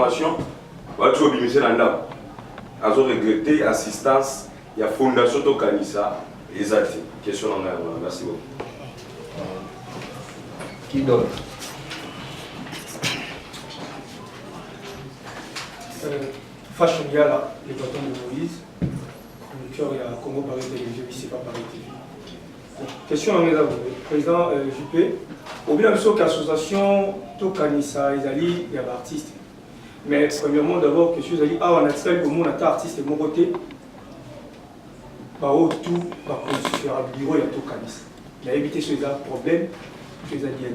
information, tu vas bimisser dans l'âme. Ils ont regretté assistance, il y a Fondation Tokanisa, les actes. Question en l'air, merci beaucoup. Qui donne? Fashion Yala, les bâtons de Moïse. Le cœur, il y a Congo Paris Télévision, ici pas Paris TV. Question en l'air, président Juppé. Au bien sûr qu'association Tokanisa, ils y a artistes. Mais premièrement, d'abord, que je suis allé à un article, au monde, un artiste de mon côté. Tout, par contre, sur le bureau, il y a Tokanisa. Il a évité ce problème, que les alliés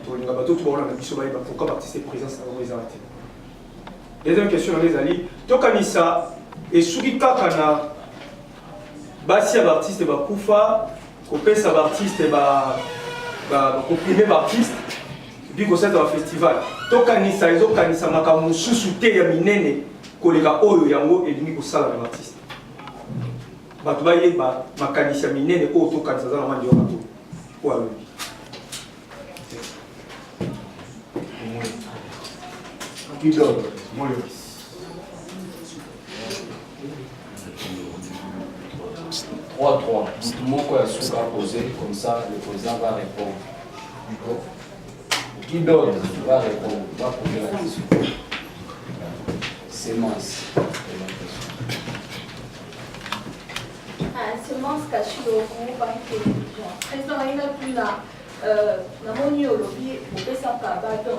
pour le bateau, tout le monde a dit pourquoi l'artiste est présent, ça va les arrêter. Deuxième question, les alliés. Tokanisa, et Sourika Kana, Bassi à l'artiste, Koufa, Kopes à l'artiste, comprimé l'artiste. Puis qu'on dans le festival, Tokanisa, ils ont Kanisa, Makamu, sous-souté, Yaminene, Kolega Oyo, Yango, et Limi, Kosala, l'artiste. Batubaye, Makanisa, Minene, Oyo, Tokanisa, Zanaman, Yorato. Quoi, oui. Qui donne? Moi, 3-3. Dites-moi quoi est-ce qu'on va poser, comme ça le président va répondre. Qui donne va répondre, va poser la question. Semence. Semence cachée au Congo par une télévision. Président, il a plus là. Namoni au lobby, vous pouvez s'en faire battre.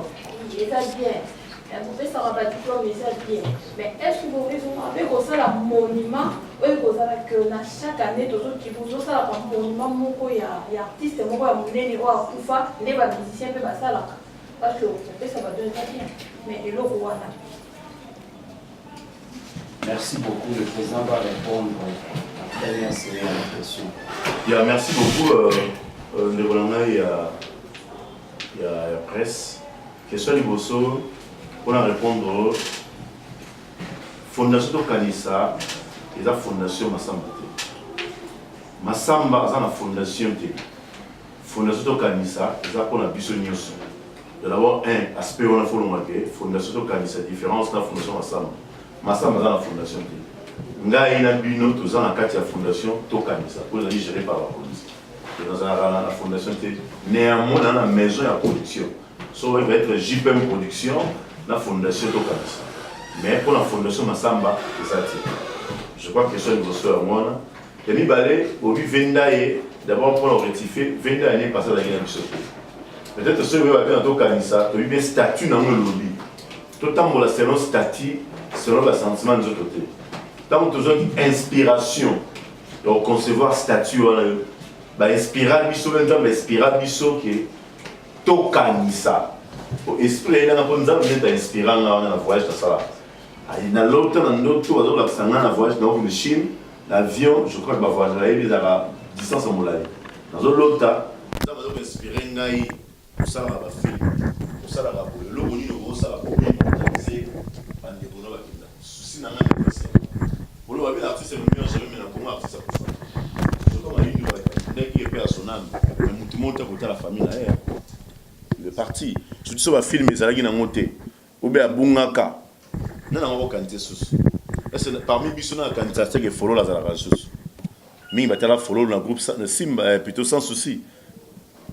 Il est bien. Vous pouvez s'en battre, mais c'est bien. Mais est-ce que vous avez un monument ou que chaque année, qui vous ont un monument, il y a artiste, il y a Koufa, il y a musicien, il y a parce que ça va donner bien. Mais il y a Merci beaucoup. Le président va répondre à la dernière série de questions. Merci beaucoup. Il y a presse. Question du Bosso. Pour répondre, Fondation Tokanisa et la Fondation Massamba. Massamba est la fondation. Fondation Tokanisa est la fondation. D'abord, un aspect où on a fait Fondation Tokanisa, différence de la Fondation Massamba. Massamba est la fondation. Nga ina bino tous en la fondation Tokanisa pour les gérer par la police. Et dans la fondation néanmoins dans la maison de production. Ça va être JPM Production, la fondation Tokanisa. Mais pour la fondation Massamba, c'est ça. Je crois que c'est une question à moi. Et mi balé au vu vendaye d'abord pour le rectifier, vendaye n'est pas ça la guerre. Peut-être ce que vous avez dans Tokanisa, tu as bien statut dans le lobby. Tout le temps selon statut, selon le sentiment de l'autre côté. Tant que tu as une inspiration, donc concevoir statut, inspirer biso même inspirer biso qui est Tokanisa. Pour esprit là on a besoin inspirant là on a voyage dans ça. Dans l'autre dans la voyage dans une Chine, l'avion, je crois que ma voyage là il est à distance en Moulay. Dans l'autre ça va inspirer ngai pour ça va film, pour ça va le boni le ça va pour organiser bande de la kinda. Souci n'a rien passé. Pour le voir l'artiste le mieux jamais na comment artiste pour ça. Je comme à une dès qu'il est personnel, mais tout le monde a la famille là. Le parti, je dis ça va filmer ça là qui n'a monté. Ou bien bungaka. Non non on va canter sous. Est-ce parmi bisona canter c'est que follow la zala sous. Mi batala follow dans groupe Simba plutôt sans souci.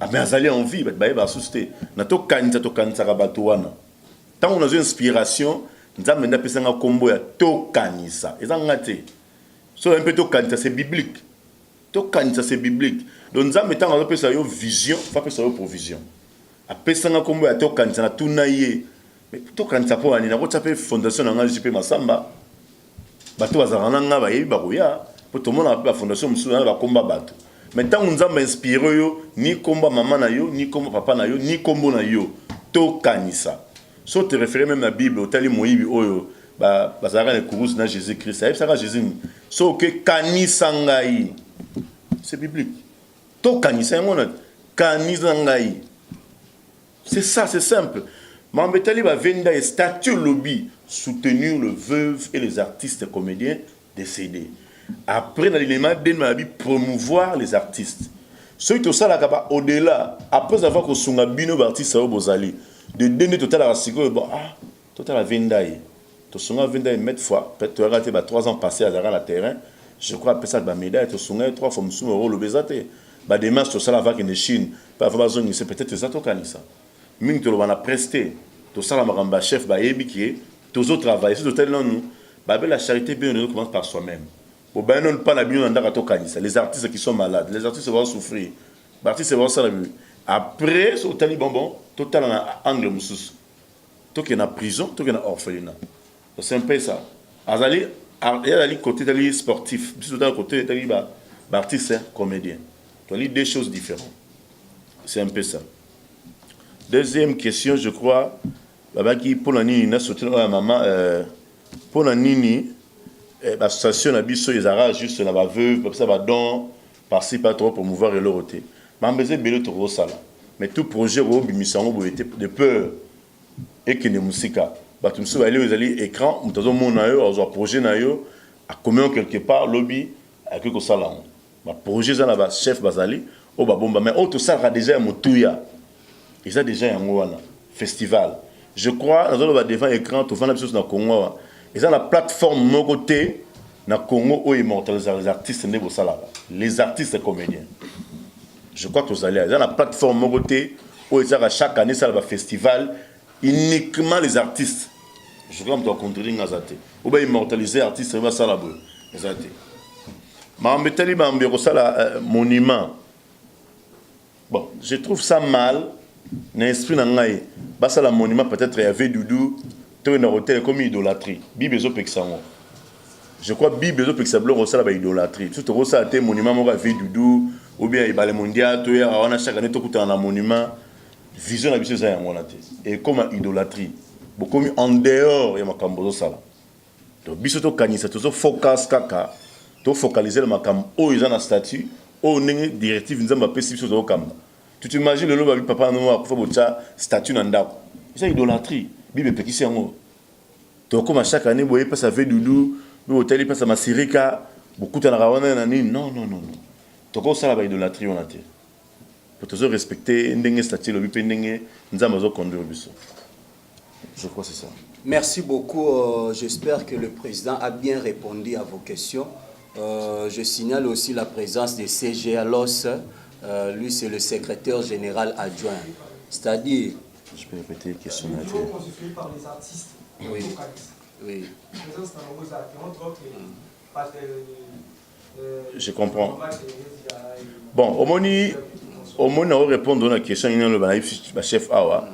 Ah mais azali en vie ba souster. Na to canter ka bato wana. Tant on a une inspiration, nzambe na pesa nga kombo ya to kanisa. Ezanga te. So un peu to canter c'est biblique. To kanisa c'est biblique. Donc nzambe tant on pesa yo vision, fa pesa yo provision. Apesa nga kombo ya to kanisa na tuna ye. Mais to kanisa po ani na ko tsape fondation na nga JP Massamba. Bato bazarana nga ba yebi ba koya. Pour tout le monde a la fondation musu na ba komba bato. Mais tant on nzambe inspiré yo ni komba maman na yo, ni komba papa na yo, ni kombo na yo. To kanisa. So te référer même la Bible, au tali moyibi oyo bazara le courus na Jésus-Christ. Ça sera Jésus. So que kanisa ngai. C'est biblique. To kanisa ngona kanisa ngai. C'est ça, c'est simple. Mambetali va vendre un statut lobby soutenir le veuve et les artistes comédiens décédés. Après, dans l'élément de promouvoir les artistes. Ceux qui ont ça au-delà, après avoir que son bino artiste au Bozali, de donner total à la sécurité, Tout à la Vindaï. Tout son Vindaï, mettre fois, peut-être tu as raté 3 ans passés à la terrain. Je crois que ça, médaille, tu son 3 fois, je me le bézaté. Démarche, tout ça, la vague en Chine, pas besoin de peut-être ça, tu as ça. Ming, tu l'as presté. Tout ça, la chef, tous autres travaillent. Si tu as nous, la charité, bien, on commence par soi-même. Pour bien, on pas la bien, on a les artistes qui sont malades, les artistes vont souffrir. Les artistes vont ça. Après, sur le bonbon, tout est en angle moussous. Tout est en prison, tout est en orphelinat. C'est un peu ça. Il y a le côté sportif, puis tout le côté artiste, comédien. Il y a deux choses différentes. C'est un peu ça. Deuxième question, je crois, pour la nini, maman, pour la nini, l'association a biso les arrages juste la veuve, ça va don, par-ci pas trop pour mouvoir et l'aureté. Mais besoin de trop ça là. Mais tout projet au bimisango était de peur et que les musiques. Bah tu me souviens aller aux alliés écran, nous avons mon aïeux, on a projet naïeux, à commun quelque part lobby avec quelque chose là. Ma projet ça là chef Bazali, oh bah bon bah mais tout ça a déjà mon touya. Et ça déjà un festival. Je crois nous allons devant écran, tout faire la chose dans Congo. Et ça la plateforme mon côté dans Congo où immortaliser les artistes les artistes comédiens. Je crois que vous allez dans la plateforme mon côté où ils ont chaque année ça va festival uniquement les artistes. Je crois que tu as contrôlé Ngazate. Ou bien immortaliser les artistes va ça là-bas. Ngazate. Mais en métallique, monument. Bon, je trouve ça mal. N'esprit n'angaye. Bah ça la monument peut-être il y avait Doudou. Tu es dans hôtel comme idolâtrie. Bible est au Pexamo. Je crois Bible est au Pexamo. On ça la idolâtrie. Tout au ça a été monument mon avait Doudou. Ou bien il y a les mondial. Tu es on a chaque année tout un monument. Vision la ça y a mon et comme idolâtrie. Beaucoup en dehors il y a ma cambo ça là. Donc bisoto kanisa tout ça focus kaka. Tu focaliser le macam. Oh ils ont un statut. Oh une directive nous a pas spécifié sur le cam. Tu t'imagines le loba papa nous a fait statut nanda. C'est idolâtrie. Bible petit c'est un. Donc comme à chaque année vous voyez pas ça fait Doudou, le hôtel il passe à Masirika, beaucoup de rawana nani non. Donc ça la idolâtrie on a été. Pour toujours respecter ndenge statut le bipe ndenge nzamba zo conduire biso. Je crois que c'est ça. Merci beaucoup. J'espère que le président a bien répondu à vos questions. Je signale aussi la présence de CGA Los. Lui, c'est le secrétaire général adjoint. C'est-à-dire... Je peux répéter la question. Toujours constitué par les artistes. Oui. Oui. Je comprends. Bon, au moins, on répond à la question. Il y a le chef Awa.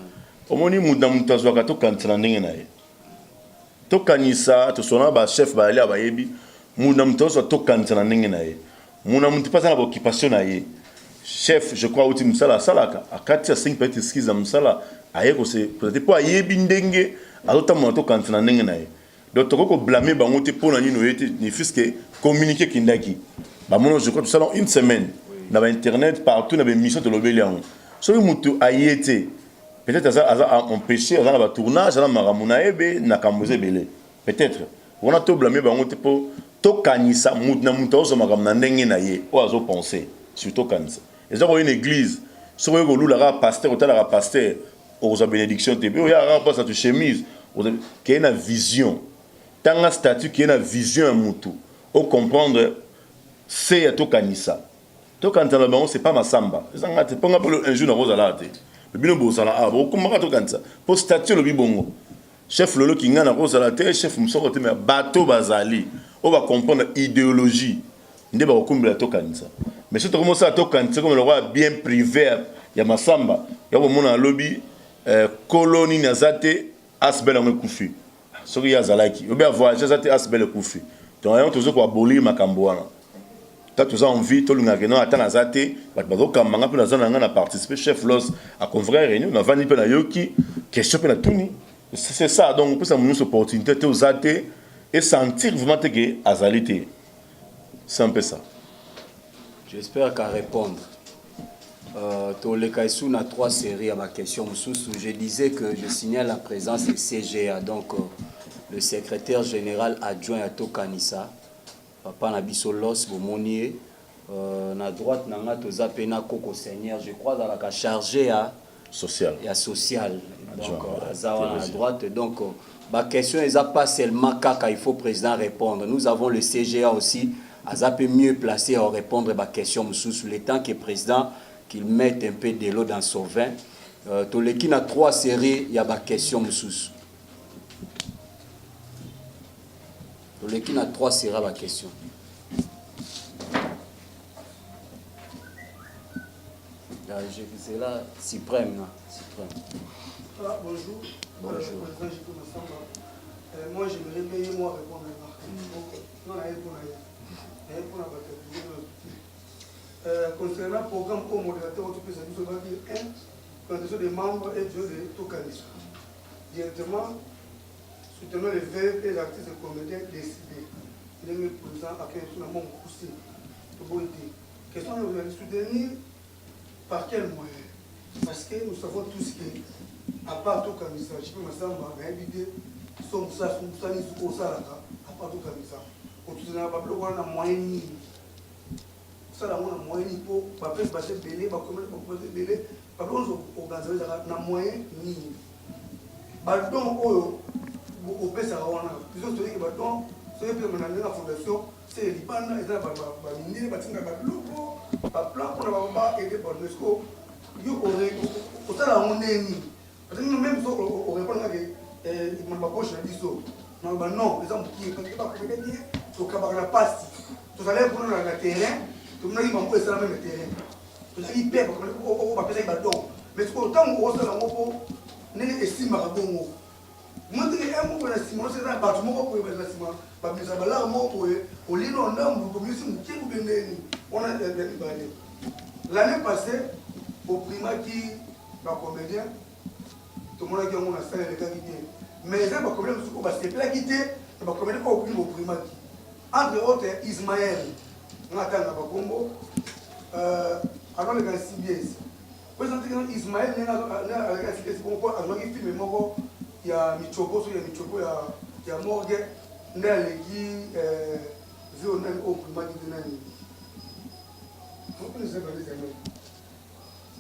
Au moins, nous avons tout cancer. Tout canisa, tout son chef Baali Abayebi. Nous avons tout cancer. Nous avons pas l'occupation. Chef, je crois que tu as salaka. À 4 à 5 petites skis à Msala. Aïe, c'est peut-être pas Ayebi Ndenge. À l'autre moment, tout cancer. Donc, tu peux blâmer Bangote pour la nuit, ne fût-ce que communiquer Kindaki. Je crois que ça dans une semaine. Dans Internet, partout, dans les missions de l'Obélian. Si vous avez été, peut-être que ça a empêché, ça a tournage, ça a maramunaebe, na kamboze belé. Peut-être. On a tout blâmé Bangote pour tout canisa, moutna moutozo maramnandenge naye, ou azo penser, surtout canisa. Et ça, une église, si vous avez un pasteur, ou un pasteur, aux bénédictions, il y a un pasteur de chemise, qui a une vision. Tant un statut qui a une vision à Moutou, au comprendre, c'est à tout canisa. Tout canisa, c'est pas ma samba. C'est pas un jour dans Rosalate. Le bino bosala, ah, bon, comment tout canisa? Pour statut le bibongo. Chef Lolo qui n'a Rosalate, chef Moussorote, mais bateau bazali. On va comprendre l'idéologie. Il n'y a pas de tout canisa. Mais si tu commences à tout canisa, comme le roi bien privé, il y a ma samba, il y a mon lobby, colonie nazate, asbel en koufi. Ce qu'il y a Zalaki, ou bien voyager ça asbel koufi. Donc on toujours quoi abolir makamboana. T'as tout ça envie, tout le monde a attend azate, bateau kamanga pour la zone a participé chef Los à convoquer réunion, on a venu pour la yoki, question pour la tuni. C'est ça donc on peut ça une opportunité aux zate et sentir vraiment que azalité. C'est un peu ça. J'espère qu'à répondre. Les Kaïsou a 3 séries à ma question. Je disais que je signale la présence de CGA, donc le secrétaire général adjoint à Tokanissa, Papa Nabiso Los Bomonier, na droite nanga toza pena Koko Seigneur, je crois dans la chargé à social. Et à social. Donc à droite, donc Ma question n'est pas seulement quand il faut le président répondre. Nous avons le CGA aussi, à peut mieux placé à répondre à ma question sous le temps que le président qu'il mette un peu de l'eau dans son vin. Tous les qui n'a 3 séries, il y a ma question sous. Tous les qui n'a 3 séries, ma question. C'est là, Suprême. Ah, bonjour. Bonjour. Moi, j'aimerais bien répondre à la marque. Concernant le programme au modérateur, tu peux savoir dire 1, présentation des membres et de Tokanis. Directement, soutenons les veuves et les artistes et comédiens décidés. Il est présent à quel moment aussi. Question de soutenir par quel moyen? Parce que nous savons tous que, à part Tokanis, je peux m'assemble à inviter, son ça, à part Tokanis. On se n'a pas besoin de moyens. Ça la moyen pour passer belé, passer belé, pas besoin d'organiser na moyen ni. Badon au pesa wana. Ils ont dit que badon, c'est que dans la fondation, c'est Liban et ça va miner batinga badloko, ba plan pour ba aider par l'UNESCO. Yo au ça la on est ni. Parce que même ça on répond que il m'a pas poche na biso. Non ba non, les gens qui pas que dire, au cabaret la passe. Tout à l'heure pour le terrain. Tout le monde peut faire le même terrain. Tout ça, il perd, on va faire des bâtons. Mais autant on va faire un mot, on estime à bon. Moi, je dis un mot pour la ciment, c'est un bâtiment pour la ciment. Pas plus à la mort pour au lit en homme, pour mieux se mouiller ou bien on a bien balé. L'année passée, au primat qui va comédien, tout le monde a dit on a fait les gars qui viennent. Mais ça va problème, c'est qu'on va se faire quitter, on va comédien au primat qui. Entre autres, Ismaël. On attend à Bakombo. Alors, les gars, CBS. Présenté Ismaël, il y a CBS. Pourquoi? Alors, il filme Moko. Il y a Michopo, il y a Morgue. Il y a les qui vivent au primat de Nani. Pourquoi nous avons des amis?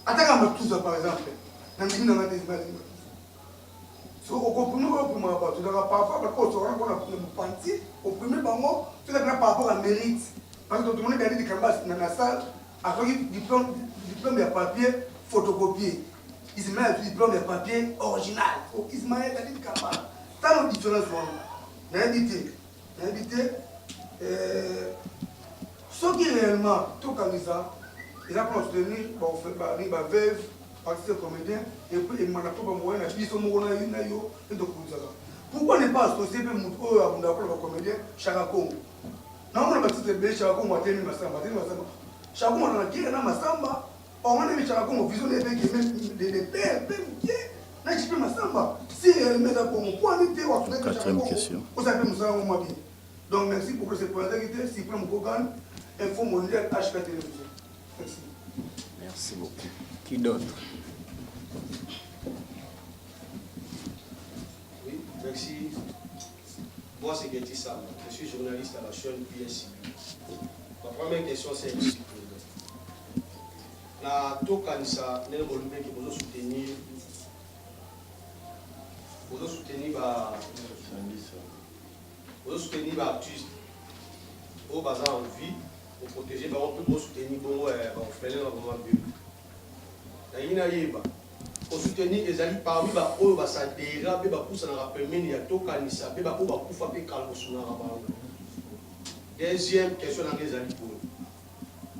Attends, tout ça, par exemple. Dans les Ismaël. Si on comprend au primat, tu n'auras pas qu'on a pensé au primat, tu n'as pas par rapport à mérite. Parce que tout le monde a dit que dans la salle, avec diplôme de papier photocopié. Ismaël a dit diplôme de papier original. Ismaël a dit que ça nous différence. On a invité. Ce qui est réellement tout comme ça, ils ont soutenir, ils ont veuve, artiste comédien, et puis ils m'ont appris pour moi, ils sont morts, et donc pourquoi ne pas associer les comédiens Charakongo? Non, on a dit que Charakongo a tenu Massamba. Charakongo a dit que Massamba, on a mis Charakongo visionné avec des pères, même qui Massamba. Si elle met à Congo, pourquoi on était Quatrième question. Vous savez, nous savons bien. Donc, merci pour cette présentation. Si vous pouvez Info Mondial HK Télévision. Merci. Merci beaucoup. Qui d'autre? Oui, merci. Moi, c'est Getty Sam. Je suis journaliste à la chaîne PSI. Ma première question, c'est ici. La Tokanisa, nous avons soutenir. Vous soutenir les artistes au bazar en vie, pour protéger, on peut soutenir les enfants. Pour soutenir les alliés parmi eux, ça dérape, ça n'a pas permis de Tokanisa, deuxième question dans les alliés pour eux.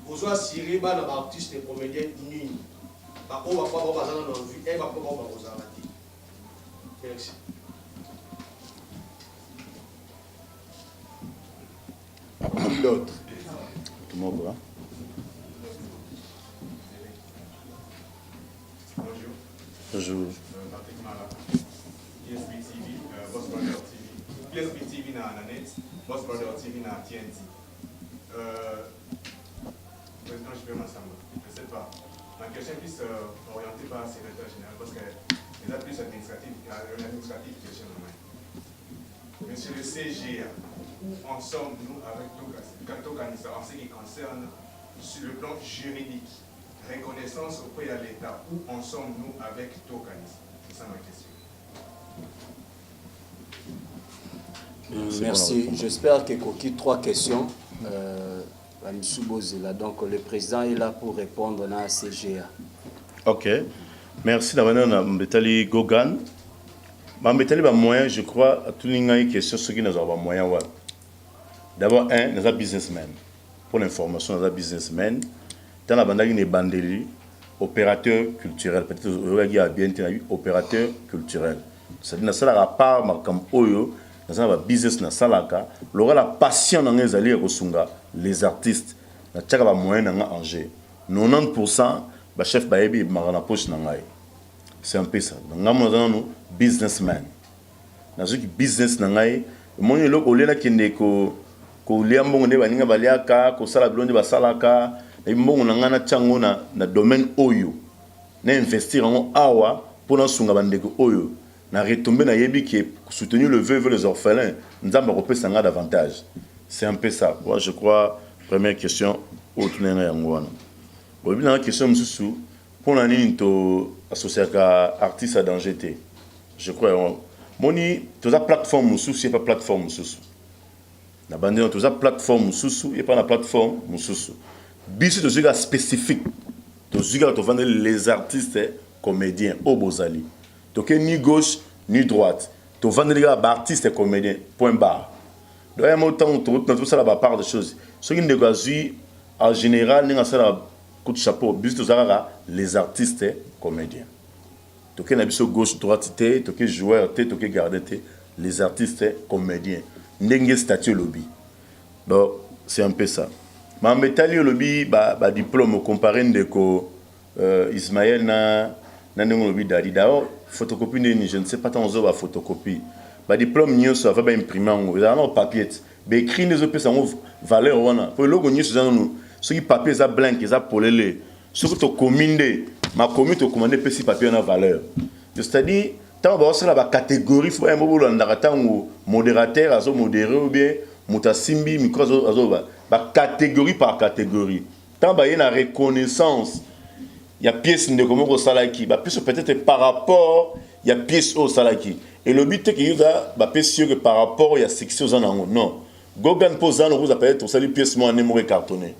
Vous assurez les artistes et comédiens unis. On va pas avoir besoin d'en vue, et va pas avoir besoin d'en arrêter. Merci. Qui d'autre? Tout le monde va. Bonjour. Bonjour. Patrick Mala. PSB TV, Boss Brother TV. PSB TV na net, Boss Brother TV na TNT. Président JP Massamba, je ne sais pas. Ma question est plus orientée par le secrétaire général parce qu'elle est plus administrative question en main. Monsieur le CGA, où en sommes-nous avec Tokanisa en ce qui concerne sur le plan juridique, reconnaissance auprès de l'État, où en sommes-nous avec Tokanisa? C'est ça ma question. Merci. J'espère que Koki, 3 questions. Donc le président est là pour répondre à la CGA. Ok. Merci d'avoir Mbetali Gogan. Mbetali ba moyen, je crois, à tout le monde question ce qui nous a moyen. D'abord, nous sommes businessmen. Pour l'information, nous sommes businessmen. Dans la bande, il y a bandeli, opérateur culturel. Peut-être que vous avez bien entendu, opérateur culturel. C'est-à-dire que nous avons part comme Oyo, nous avons un business na salaka. L'aura la passion dans les alliés les artistes. Nous avons un moyen dans Angers. 90%, le chef Baebi marana poche nangai. C'est un peu ça. Nous avons un businessman. Nous avons un business nangai. Mon yolo olela kende ko liambongo ne baninga baliaka ko sala blonde basalaka et mbongo nangana chango na domaine oyo. Na investir en awa pour na sunga bandeko oyo. Na retomber na yebi qui soutenir le veuve et les orphelins. Nous avons repéré ça davantage. C'est un peu ça. Moi je crois première question autre nenga yangwana. Bon bien la question monsieur pour la ligne to associé à artiste à danger. Je crois moni toute la plateforme monsieur c'est pas plateforme monsieur. Na bande toute la plateforme monsieur et pas la plateforme monsieur. Biso de ziga spécifique. To ziga to vendre les artistes comédiens au Bozali. Donc ni gauche ni droite. To vendre les artistes comédiens point barre. Donc un montant tout ça la part de choses. Ce qui négocient en général n'est ça coup de chapeau. Biso to zara les artistes comédiens. Donc na biso gauche droite té, to que joueur té, to que gardien té, les artistes comédiens. Ndenge statut lobby. Donc c'est un peu ça. Mais en métallier lobby diplôme comparé ndeko Ismaël na lobby dadi d'ailleurs photocopie je ne sais pas tant aux photocopie diplôme nyonso va imprimer en en papier ba écrit les opé sango valeur wana pour logo nyonso zanu ce qui papier za blanc za polele ce que to commande ma commune to commander pesi papier na valeur c'est-à-dire tant ba osala ba catégorie faut un mobile ndaka tango modérateur azo modéré ou bien mutasimbi micro azo ba catégorie par catégorie tant ba y a une reconnaissance il y a pièce de comment au salaki ba plus peut-être par rapport il y a pièce au salaki et le but est que il y a ba pièce que par rapport il y a section en non gogan posant vous appelez tout ça les pièces moi numéro cartonné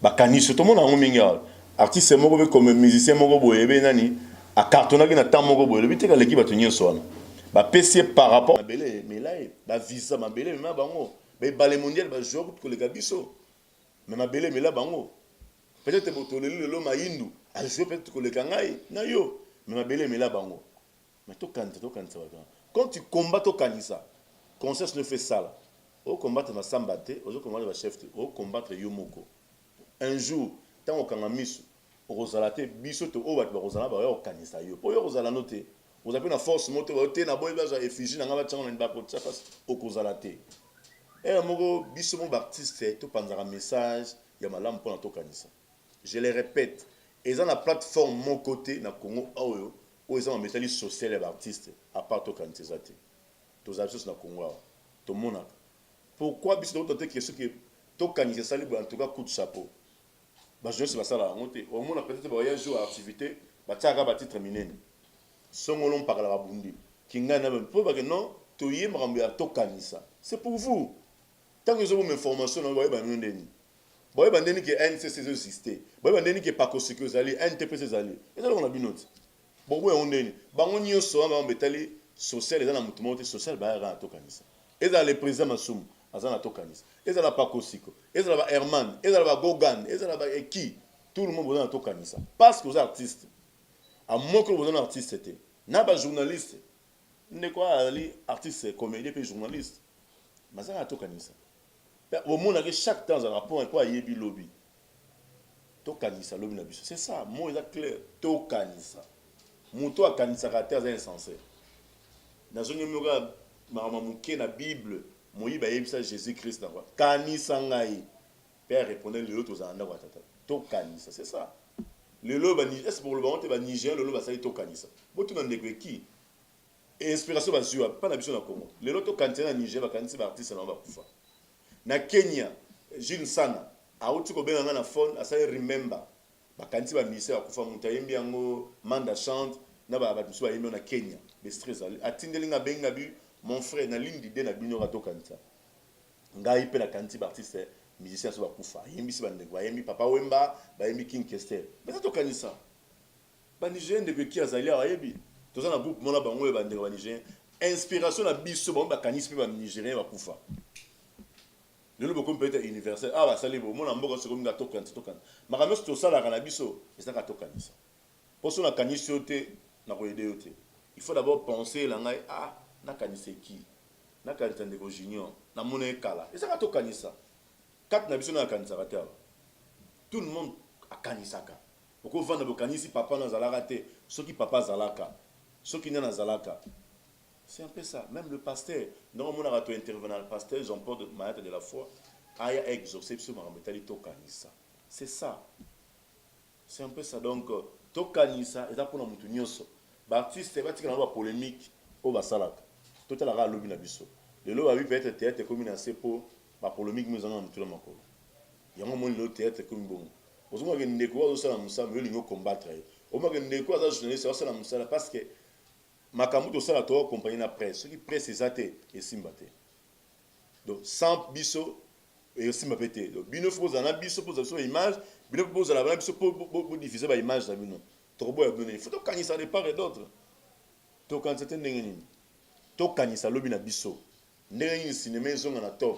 ba kanis tout le monde en minga artiste mo comme musicien mo boye be nani a cartonné na temps mo boye le but est que l'équipe va tenir son ba pièce par rapport mais là ba visa ma belé mais bango ba balé mondial ba jouer pour les gabiso mais ma belé mais là bango peut-être que le lo maïndu a joué peut-être que le kangai na yo mais ma belé mais là bango mais to kanta quand tu combats to kanisa concert ne fait ça là au combattre na sambate au combattre le chef au combattre yomoko un jour tant au kangamisu au rosalate biso to o ba rozala ba yo kanisa yo po yo rozala noté vous avez une force moto ba te na boy ba effigie na ngaba tsango na ndako tsa passe au kozalate et moko biso mo artiste to panzara message ya malamu pour na to kanisa. Je le répète, ils ont la plateforme mon côté na Congo Aoyo où ils ont un métal social et artiste à part to kantisate. Tous artistes na Congo to monaka. Pourquoi biso to tenter question que to kanisa sali en tout cas coup de chapeau. Ba je sais pas ça là, monter au monde peut-être voyage ou activité, ba tiaka ba titre minene. Songolon par la bundi. Kinga na pour ba que non, to yé mrambo ya to kanisa. C'est pour vous. Tant que vous avez une information, vous voyez ba ndeni. Boy bandeni qui NCC existé. Boy bandeni qui pas consequé aux alliés, NTPC alliés. Et ça on a bien noté. Bon boy on ndeni. Bango nyonso ba betali social les na mutumo social ba ra to kanisa. Et ça les présidents masum azana to kanisa. Et ça la pas consequé. Et ça ba Herman, et ça ba Gogan, et ça ba qui tout le monde besoin to kanisa. Parce que vous artistes. À moins que vous êtes artiste c'était. Na ba journaliste. Ne quoi ali artiste comédien puis journaliste. Mais ça to kanisa. Au monde avec chaque temps un rapport un quoi yebi lobby to kanisa lobby na biso c'est ça mot est clair to kanisa muto a kanisa caractère insensé na zone mura mama muke na bible moyiba yebisa Jésus Christ na quoi kanisa ngai père répondait le autres anda kwa tata to kanisa c'est ça le loba ni est pour le bon te ba Niger le loba ça to kanisa botu na ndekwe ki inspiration ba zuwa pas na biso na Congo le loto kanisa na Niger ba kanisa ba artiste na ba kufa na Kenya Jules Sana auti ko benga na phone asali remember bakanti ba ministère akufa mutayembi yango manda chante na ba biso ba yembi na Kenya be stress ali atindelinga benga bi mon frère na ligne d'idée na bino rato kanisa ngai pe na kanti artiste musicien so bakufa yembi si bandeko yembi papa Wemba ba yembi King Kester mais to kanisa ba Nigérien de qui azali a yebi to za na groupe mona bango e bandeko ba Nigérien inspiration na biso ba kanisa pe ba Nigérien bakufa le beaucoup peut-être universel ah ba sali bo mona mboka so comme to kanisa makambo to sala kana biso esa ka to kanisa pour so na kanisa te na ko aider yote il faut d'abord penser la ngai ah na kanisa qui na kanisa ndeko junior na mona ekala esa ka to kanisa quatre na biso na kanisa raté tout le monde a kanisaka beaucoup vendre bo kanisi papa na zalaka te soki papa zalaka soki na zalaka c'est un peu ça même le pasteur non mona rato intervenant le pasteur Jean-Paul de Maître de la foi aya exaucer sur marambetali to kanisa c'est ça c'est un peu ça donc to kanisa eza pona mutu nyonso ba artiste ba tika na ba polémique o ba salaka to tala ga lobi na biso le lo ba bi peut-être théâtre comme na sepo ba polémique nous en mutu la makolo yango mon lo théâtre comme bon ozuma ke ndeko wa osala musama yo lingo combattre o ma ke ndeko aza journaliste osala musala parce que makambo to sala to compagnie na presse qui presse ezate et simbate donc sans biso et simbate donc bino faut na biso pour ça image bino pour ça la biso pour diffuser ba image za bino to bo ya donner il faut to kanisa de part et d'autre to kan c'était ndenge to kanisa lobi na biso ndenge ni cinéma zonga na top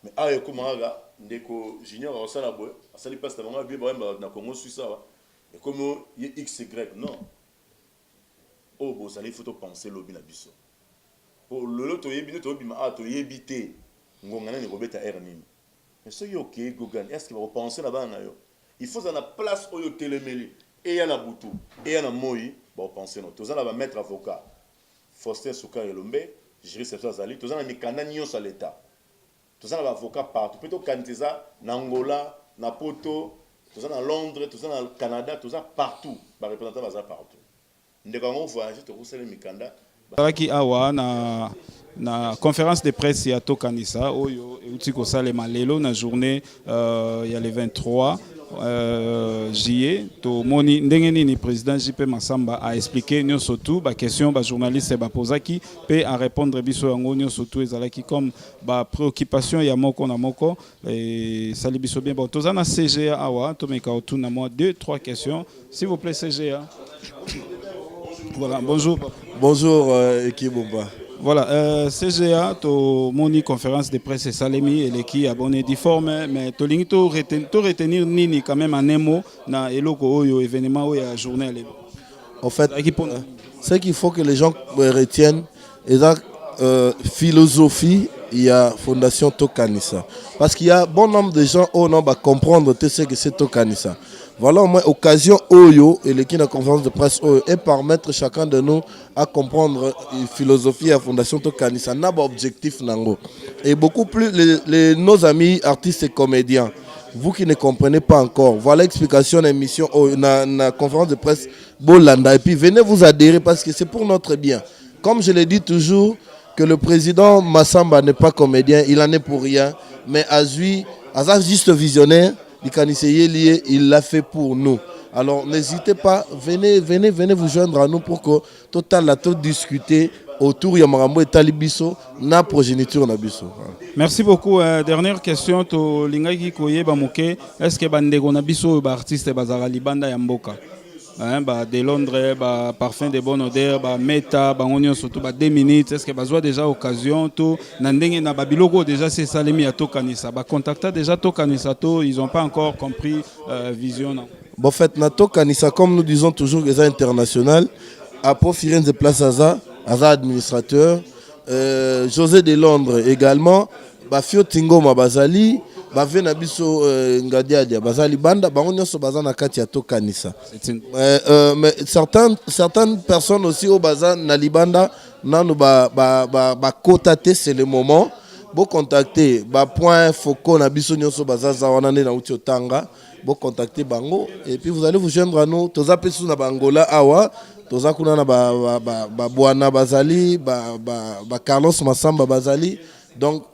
mais ayo komaga ndeko junior osala boy asali passe na bango bi ba na Congo Suisse et comme XY non oh bon ça il faut penser lobi na biso pour le to yebi to bima a to yebité ngongana ni robeta r nini mais ce yo ke gogan est-ce que va penser là-bas na yo il faut dans la place oyo telemeli et ya na butu et ya na moi ba penser non to za va mettre avocat Faustin Souka Elombe juriste Azali to za na mikanda nyonso à l'état to za na avocat partout plutôt kantiza na Angola na Poto to za na Londres to za na Canada to za partout ba représentant baza partout ndeko voyage to kusele mikanda Qui awa na conférence de presse ya to kanisa oyo euti ko salema lelo na journée ya le 23 juillet to moni ndenge nini président JP Massamba a expliqué nous surtout ba question ba journaliste ba posaki pe a répondre biso yango nous surtout ezalaki comme ba préoccupation ya moko na moko et sali biso bien bon tozana CGA awa to meka otuna moi 2-3 questions s'il vous plaît CGA. Voilà, bonjour. Bonjour, équipe Bomba. Voilà, CGA, to moni conférence de presse Salemi et l'équipe abonné difforme, mais to lingi to retenir nini quand même en un mot na eloko oyo événement ou ya journée. En fait, ce qu'il faut que les gens retiennent est la philosophie. Il y a Fondation Tokanisa. Parce qu'il y a bon nombre de gens qui va comprendre ce que c'est Tokanisa. Voilà au moins occasion Oyo et l'équipe de conférence de presse Oyo et permettre chacun de nous à comprendre la philosophie de la Fondation Tokanisa. N'a pas objectif nango. Et beaucoup plus nos amis artistes et comédiens. Vous qui ne comprenez pas encore, voilà l'explication de l'émission la conférence de presse Bolanda. Et puis venez vous adhérer parce que c'est pour notre bien. Comme je l'ai dit toujours, que le président Massamba n'est pas comédien, il en est pour rien, mais Azui, juste visionnaire, il l'a fait pour nous. Alors n'hésitez pas, venez vous joindre à nous pour que total la tout discuter autour de Marambo et Talibiso, na progéniture na biso. Merci beaucoup. Dernière question to lingaki koye bamuke, est-ce que bandego na biso ba artiste bazara libanda ya mboka? De Londres, parfum de bonne odeur, Meta, on surtout 2 minutes. Est-ce que vous avez déjà occasion tout Nandenge na Babilogo déjà c'est Salemi à Tokanisa. Contacta déjà Tokanisa, ils n'ont pas encore compris vision. Bon fait na Tokanisa comme nous disons toujours que c'est international. À Firenze de Place Aza administrateur, José de Londres également, Fio Tingo Mabazali. Bavena biso ngadiadia bazali banda bango nyonso bazana kati ya Tokanisa. Mais certaines personnes aussi au bazan na libanda nanu ba contacter c'est le moment bo contacter ba point focaux na biso nyonso bazaza wana na uti otanga bo contacter bango et puis vous allez vous joindre à nous toza pesu na bangola awa toza kuna na ba bwana bazali ba Carlos Massamba bazali. Donc,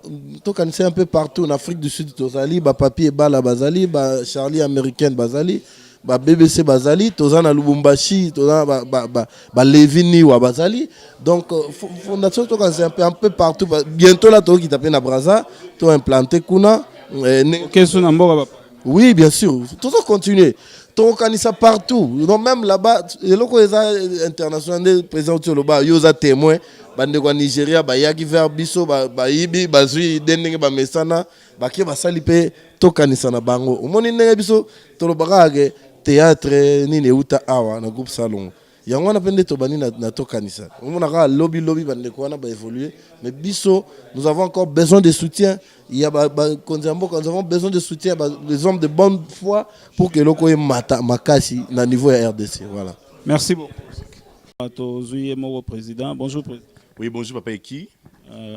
un peu partout en Afrique du Sud, Tosali, Papier Bala Bazali, Charlie américaine Bazali, ba BBC bazali toza na Lubumbashi toza ba Levini wa bazali donc fondation to c'est un peu partout bientôt là to qui taper na Brazza to implanter kuna oui bien sûr tout ça continuer to kanisa partout donc même là-bas les locaux international président Tsholoba yoza témoin bande kwa Nigeria ba yaki vers biso ba yibi bazui dendenge ba mesana ba ke basali pe to kanisa na bango omoni ndenge biso to lobaka ke théâtre nini uta awa na groupe salon yango na pende to bani na to kanisa omona ka lobby bande kwa na ba évoluer mais biso nous avons encore besoin de soutien il y a nous avons besoin de soutien les hommes de bonne foi pour que loko makasi na niveau ya RDC voilà. Merci beaucoup. Tozuye Moro président. Bonjour président. Oui, bonjour papa Eki.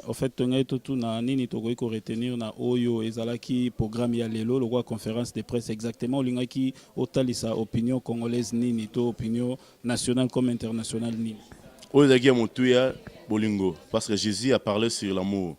En fait, tout na nini togoy ko retenir na oyo ezalaki programme ya lelo le roi conférence de presse exactement lingaki otalisa opinion congolaise nini to opinion nationale comme internationale nini. Oyaki motuya bolingo parce que Jésus a parlé sur l'amour.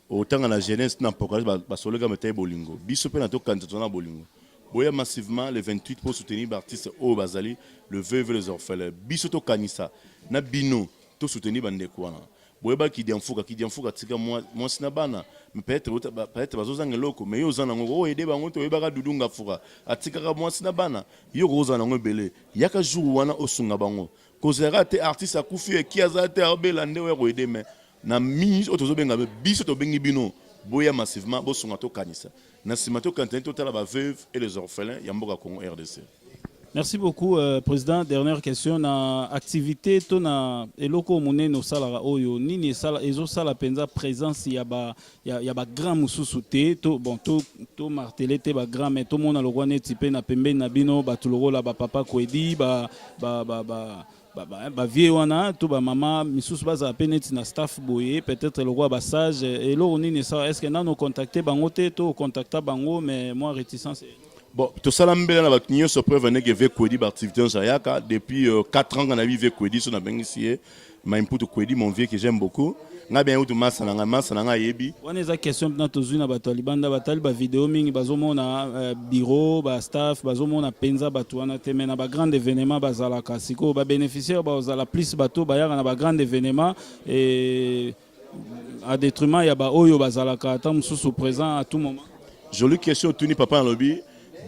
Autant dans la jeunesse na apocalypse ba solega metay bolingo. Biso pe na to kanto na bolingo. Boya massivement le 28 pour soutenir l'artiste O Bazali, le veuve et les orphelins. Biso to kanisa na bino to soutenir bande kwana. Boyeba ki diamfuka tika moi sinabana mais peut-être bazozanga loko mais yo zana ngo aider bango to yeba ka dudunga fuka atika ka moi sinabana yo rozana ngo belé yaka jour wana osunga bango kozera te artiste akufi ki azate arbela ndewe ko aider mais na mi otozo benga biso to bengi bino boya massivement bosunga to kanisa na simato kantin total ba veuve et les orphelins ya mboka Congo RDC. Merci beaucoup, Président. Dernière question. Na activité, to na eloko mone no salara oyo nini sala ezo sala penza présence ya ba grand mususu te to bon to martelé te ba grand mais to mona lo wane tipé na pembe na bino ba tuloro la ba papa kwedi ba vie wana to ba mama misusu baza peneti na staff boye peut-être le roi sage et lo nini ça est-ce que na no contacter bango te to contacta bango mais moi réticence. Bon, tout ça, nous sommes prévenus que Vekwedi activité en Jayaka. Depuis 4 ans qu'on a vu Vekwedi, on a bien ici. Maïmpoutou Kwedi, mon vieux que j'aime beaucoup. On a bien eu tout masse na yebi. On a une question na tozu na batolibanda batali ba vidéo mingi bazomo na bureau ba staff bazomo na penza batu wana te na ba grand événement bazalaka siko ba bénéficiaire ba ozala plus bato ba yaka na ba grand événement et à détriment ya ba oyo bazalaka ta mususu présent à tout moment. Jolie question tuni papa en lobby.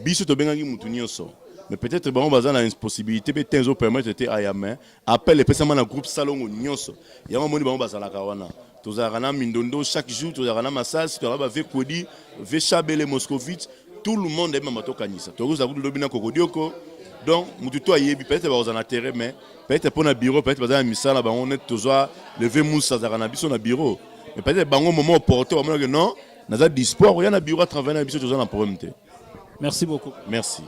Biso to bengangi mutu nyonso mais peut-être bon bazana na une possibilité peut tenzo permettre te ayama appel les personnes na groupe salon nyonso yango moni ba bazala ka wana tozara na mindondo chaque jour tozara na massage tozara ve kodi ve chabele moscovite tout le monde est mamato kanisa toza ku lobina kokodioko donc mutu to ayebi peut-être ba ozana terrain mais peut-être pour na bureau peut-être bazana misala ba on est toza lever moussa zara na biso na bureau mais peut-être bango moment opportun que non naza disport ya na bureau à travailler na biso toza na problème te. Merci beaucoup. Merci.